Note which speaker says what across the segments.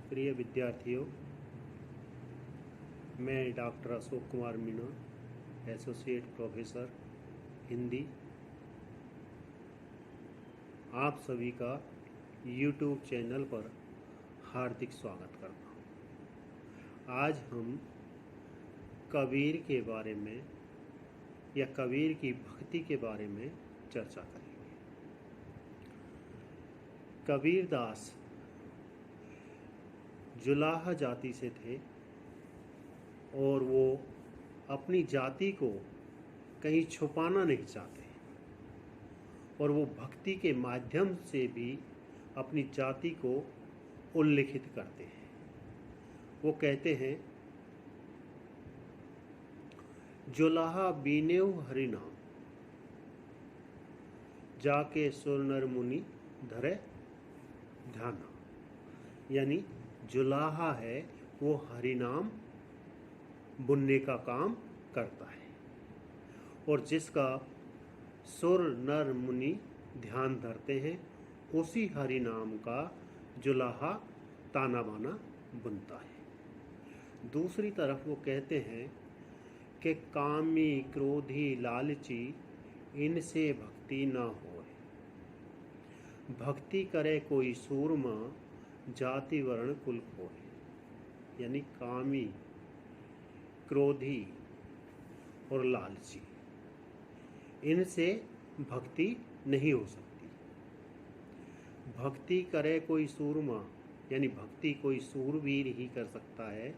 Speaker 1: प्रिय विद्यार्थियों, मैं doctor Ashok Kumar Meena, associate professor Hindi, आप सभी का यूट्यूब चैनल पर हार्दिक स्वागत करता हूँ। आज हम कबीर के बारे में या कबीर की भक्ति के बारे में चर्चा करेंगे। कबीर दास जुलाहा जाति से थे और वो अपनी जाति को कहीं छुपाना नहीं चाहते और वो भक्ति के माध्यम से भी अपनी जाति को उल्लिखित करते हैं। वो कहते हैं, जुलाहा बीनेऊ हरिनाम, जाके सुर नर मुनि धरे ध्याना। यानी जुलाहा है वो हरिनाम बुनने का काम करता है और जिसका सुर नर मुनि ध्यान धरते हैं उसी हरिनाम का जुलाहा ताना बाना बुनता है। दूसरी तरफ वो कहते हैं कि कामी क्रोधी लालची इनसे भक्ति न होए, भक्ति करे कोई सूरमा जाति वर्ण कुल खोए। यानी कामी, क्रोधी और लालची, इनसे भक्ति नहीं हो सकती। भक्ति करे कोई सूरमा, यानी भक्ति कोई सूरवीर ही कर सकता है।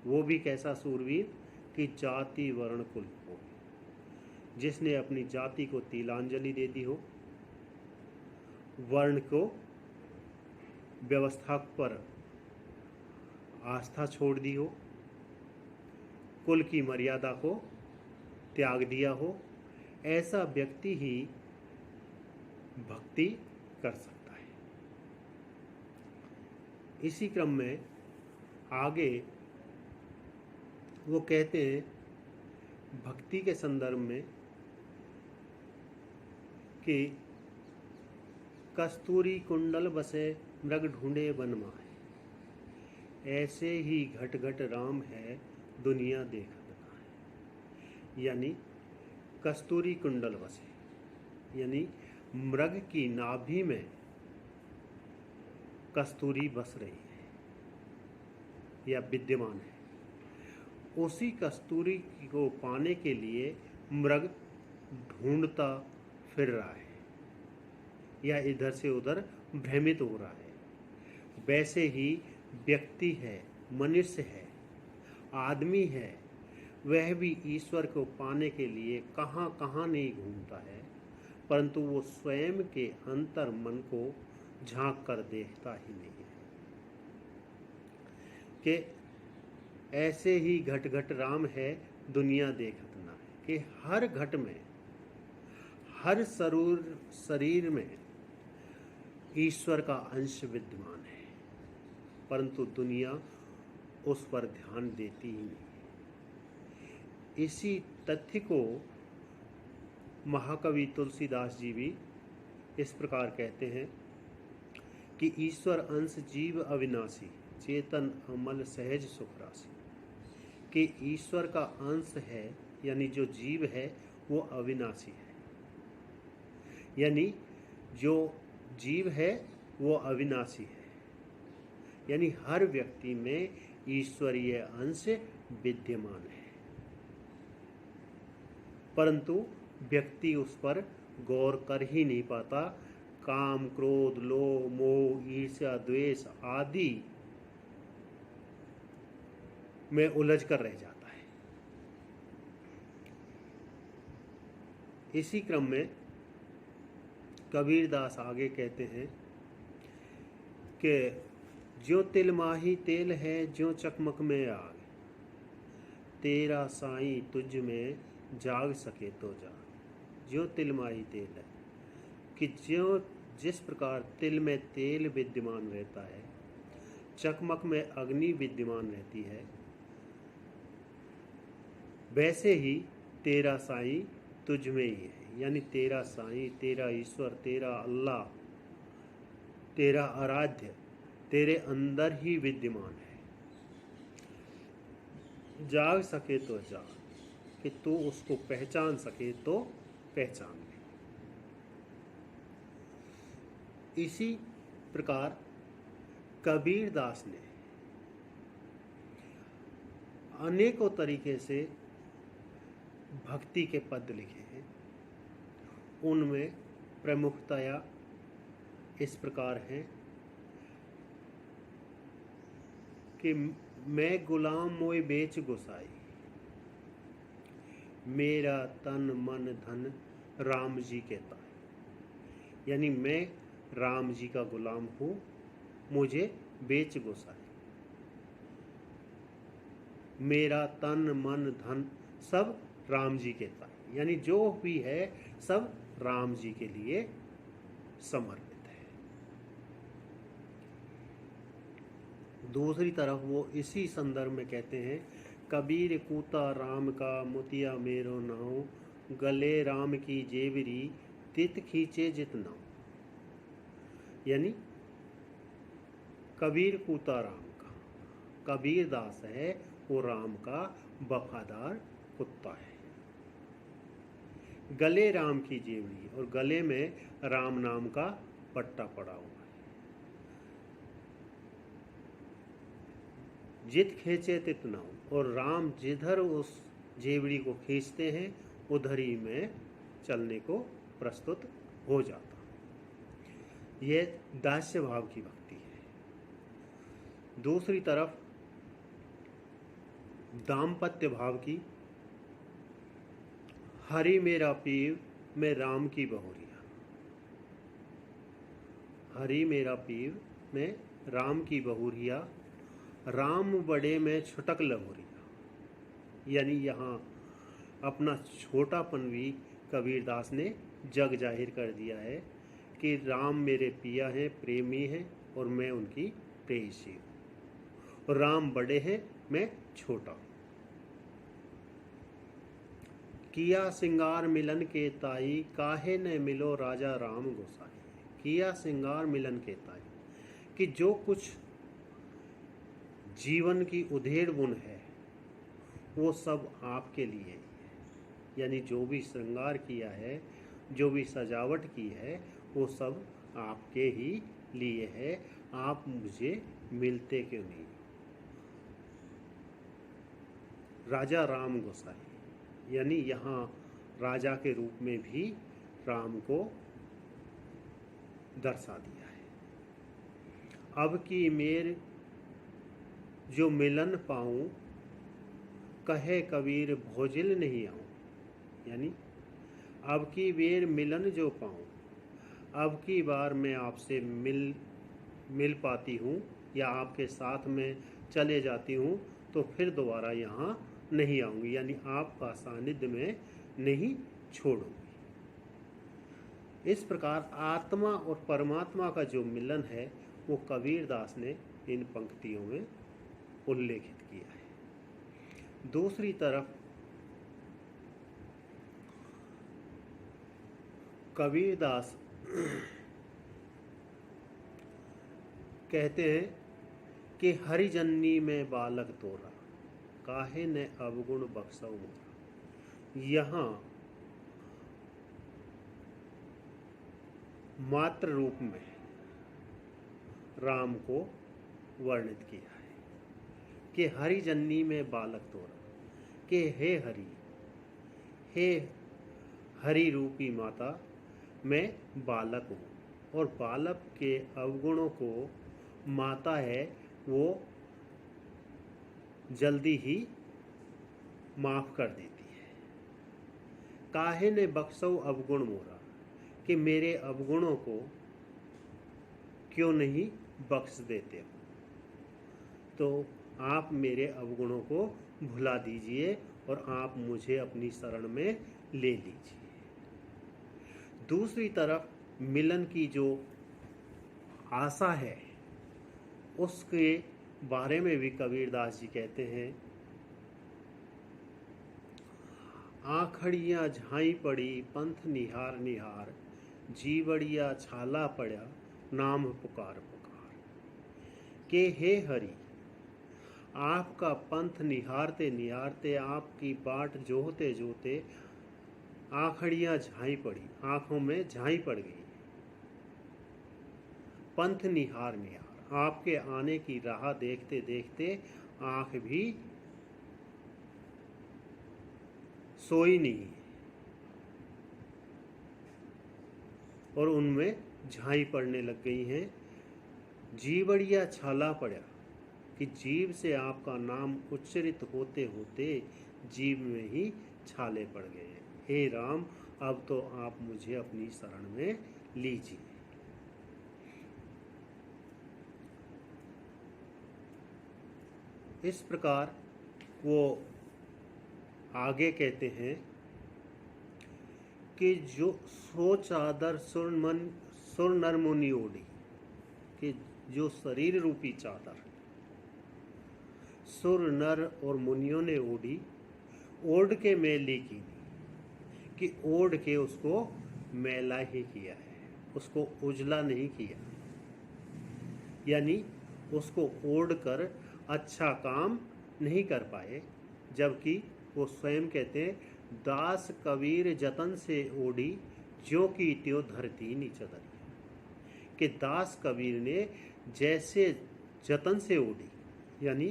Speaker 1: वो भी कैसा सूरवीर कि जाति वर्ण कुल हो, जिसने अपनी जाति को तिलांजलि दे दी हो, वर्ण को व्यवस्था पर आस्था छोड़ दी हो, कुल की मर्यादा को त्याग दिया हो, ऐसा व्यक्ति ही भक्ति कर सकता है। इसी क्रम में आगे वो कहते हैं भक्ति के संदर्भ में कि कस्तूरी कुंडल बसे मृग ढूंढे वन माहे, ऐसे ही घट घट राम है दुनिया देखत नाहि। यानी कस्तूरी कुंडल बसे, यानी मृग की नाभि में कस्तूरी बस रही है या विद्यमान है। उसी कस्तूरी को पाने के लिए मृग ढूंढता फिर रहा है या इधर से उधर भ्रमित हो रहा है। वैसे ही व्यक्ति है, मनुष्य है, आदमी है, वह भी ईश्वर को पाने के लिए कहाँ कहाँ नहीं घूमता है, परंतु वो स्वयं के अंतर मन को झांक कर देखता ही नहीं है। कि ऐसे ही घट घट राम है दुनिया देखत ना है, कि हर घट में, हर शरीर में ईश्वर का अंश विद्यमान है, परंतु दुनिया उस पर ध्यान देती ही नहीं। इसी तथ्य को महाकवि तुलसीदास जी भी इस प्रकार कहते हैं कि ईश्वर अंश जीव अविनाशी, चेतन अमल सहज सुख राशि। कि ईश्वर का अंश है, यानी जो जीव है वो अविनाशी है, यानी जो जीव है वो अविनाशी है, यानी हर व्यक्ति में ईश्वरीय अंश विद्यमान है, परंतु व्यक्ति उस पर गौर कर ही नहीं पाता। काम, क्रोध, लोभ, मोह, ईर्ष्या, द्वेष आदि में उलझ कर रह जाता है। इसी क्रम में कबीर दास आगे कहते हैं कि ज्यों तिल माही तेल है ज्यों चकमक में आग, तेरा साईं तुझ में जाग सके तो जाग। ज्यों तिल माही तेल है कि ज्यों जिस प्रकार तिल में तेल विद्यमान रहता है, चकमक में अग्नि विद्यमान रहती है, वैसे ही तेरा साईं तुझ में ही है। यानी तेरा साईं, तेरा ईश्वर, तेरा अल्लाह, तेरा आराध्य, तेरे अंदर ही विद्यमान है। जाग सके तो जाग, कि तू उसको पहचान सके तो पहचान ले। इसी प्रकार कबीर दास ने अनेकों तरीके से भक्ति के पद लिखे हैं। उनमें प्रमुखतया इस प्रकार है कि मैं गुलाम मोए बेच गुसाई, मेरा तन मन धन राम जी के ताई। यानी मैं राम जी का गुलाम हूँ, मुझे बेच गुसाई। मेरा तन मन धन सब राम जी के ताई, यानी जो भी है सब राम जी के लिए समर्पित है। दूसरी तरफ वो इसी संदर्भ में कहते हैं, कबीर कूता राम का मोतिया मेरो नाव, गले राम की जेवरी तित खींचे जित नाव। यानी कबीर कूता राम का, कबीर दास है वो राम का वफादार कुत्ता है। गले राम की जेवड़ी, और गले में राम नाम का पट्टा पड़ा हुआ है। जित खींचे तित नाव, और राम जिधर उस जेवड़ी को खींचते हैं उधर ही में चलने को प्रस्तुत हो जाता। यह दास्य भाव की भक्ति है। दूसरी तरफ दाम्पत्य भाव की, हरि मेरा पीर मैं राम की बहुरिया, हरि मेरा पीर मैं राम की बहुरिया, राम बड़े में छुटक लहुरिया। यानी यहाँ अपना छोटापन भी कबीरदास ने जग जाहिर कर दिया है कि राम मेरे पिया हैं, प्रेमी हैं, और मैं उनकी प्रेयसी हूँ। और राम बड़े हैं, मैं छोटा हूँ। किया सिंगार मिलन के ताई, काहे न मिलो राजा राम गोसाई। किया सिंगार मिलन के ताई, कि जो कुछ जीवन की उधेड़ बुन है वो सब आपके लिए है। यानी जो भी श्रृंगार किया है, जो भी सजावट की है, वो सब आपके ही लिए है। आप मुझे मिलते क्यों नहीं। राजा राम गोसाई, यानी यहाँ राजा के रूप में भी राम को दर्शा दिया है। अब की मेर जो मिलन पाऊं, कहे कबीर भोजिल नहीं आऊं। यानी अब की बेर मिलन जो पाऊं, अब की बार मैं आपसे मिल पाती हूँ या आपके साथ में चले जाती हूँ तो फिर दोबारा यहाँ नहीं आऊँगी। यानी आपका सानिध्य में नहीं छोड़ूंगी। इस प्रकार आत्मा और परमात्मा का जो मिलन है वो कबीरदास ने इन पंक्तियों में उल्लेखित किया है। दूसरी तरफ कबीरदास कहते हैं कि हरिजन्नी में बालक तोरा, काहे ने अवगुण बख्शौ मोरा। यहाँ मात्र रूप में राम को वर्णित किया है कि हरिजन्नी में बालक तोरा, कि हे हरि, हे हरि रूपी माता, मैं बालक हूँ। और बालक के अवगुणों को माता है वो जल्दी ही माफ कर देती है। काहे ने बख्शौ अवगुण मोरा, कि मेरे अवगुणों को क्यों नहीं बख्श देते हो। तो आप मेरे अवगुणों को भुला दीजिए और आप मुझे अपनी शरण में ले लीजिए। दूसरी तरफ मिलन की जो आशा है उसके बारे में भी कबीरदास जी कहते हैं, आखड़ियाँ झाई पड़ी पंथ निहार निहार, जीवड़िया छाला पड़ा नाम पुकार पुकार। कि हे हरि, आपका पंथ निहारते निहारते, आपकी बाट जोहते जोहते आंखड़ियां झाई पड़ी, आंखों में झाई पड़ गई। पंथ निहार निहार, आपके आने की राह देखते देखते आंख भी सोई नहीं और उनमें झाई पड़ने लग गई हैं। जीवड़िया छाला पड़ा कि जीव से आपका नाम उच्चरित होते होते जीव में ही छाले पड़ गए। हे राम, अब तो आप मुझे अपनी शरण में लीजिए। इस प्रकार वो आगे कहते हैं कि जो सो चादर सुर नर मुनि ओढ़ी, कि जो शरीर रूपी चादर सुर नर और मुनियों ने ओढ़ी, ओढ़ के मैली की, कि ओढ़ के उसको मैला ही किया है, उसको उजला नहीं किया, यानी उसको ओढ़ कर अच्छा काम नहीं कर पाए। जबकि वो स्वयं कहते हैं, दास कबीर जतन से ओढ़ी, ज्यों की त्यों धरती नीच दरी। कि दास कबीर ने जैसे जतन से ओढ़ी, यानी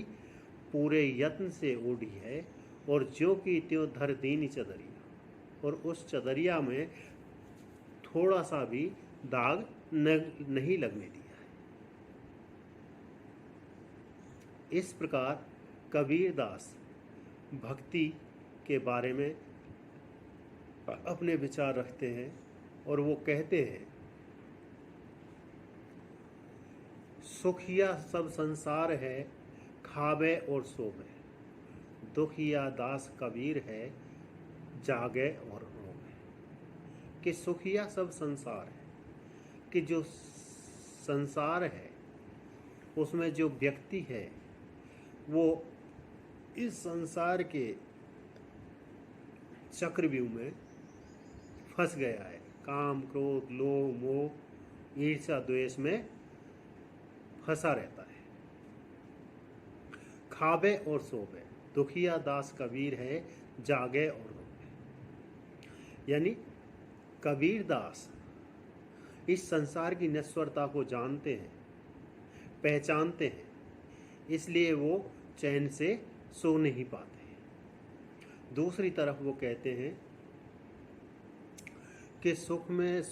Speaker 1: पूरे यत्न से ओढ़ी है, और ज्यों की त्यों धरती नीच दरी, और उस चदरिया में थोड़ा सा भी दाग नहीं लगने दिया। इस प्रकार कबीरदास भक्ति के बारे में अपने विचार रखते हैं और वो कहते हैं, सुखिया सब संसार है, खावे और सोवे, दुखिया दास कबीर है, जागे और रोवे। कि सुखिया सब संसार है, कि जो संसार है उसमें जो व्यक्ति है वो इस संसार के चक्रव्यूह में फंस गया है, काम क्रोध लोभ मोह ईर्ष्या द्वेष में फंसा रहता है। खावे और सोवे, दुखिया दास कबीर है, जागे और रोवे। यानी कबीर दास इस संसार की नश्वरता को जानते हैं, पहचानते हैं, इसलिए वो चैन से सो नहीं पाते। दूसरी तरफ वो कहते हैं कि सुख में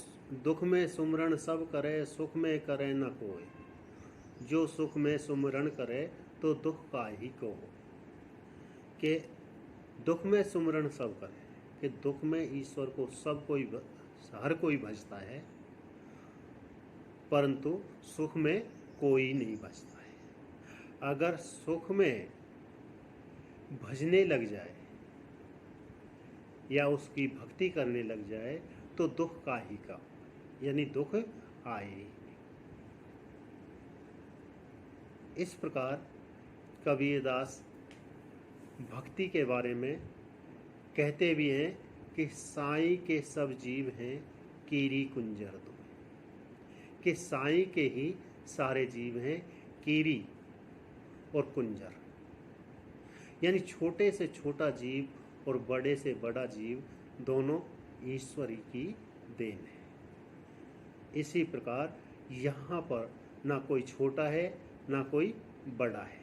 Speaker 1: दुख में सुमरण सब करे, सुख में करे न कोई, जो सुख में सुमरण करे तो दुख का ही को हो। कि दुख में सुमरण सब करे, कि दुख में ईश्वर को हर कोई भजता है, परंतु सुख में कोई नहीं भजता है। अगर सुख में भजने लग जाए या उसकी भक्ति करने लग जाए तो दुख का ही का, यानी दुख आए। इस प्रकार कबीरदास भक्ति के बारे में कहते भी हैं कि साईं के सब जीव हैं, कीरी कुंजर दो। कि साईं के ही सारे जीव हैं, कीरी और कुंजर, यानी छोटे से छोटा जीव और बड़े से बड़ा जीव दोनों ईश्वरी की देन है। इसी प्रकार यहाँ पर ना कोई छोटा है ना कोई बड़ा है।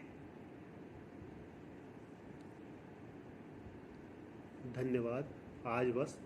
Speaker 1: धन्यवाद। आज बस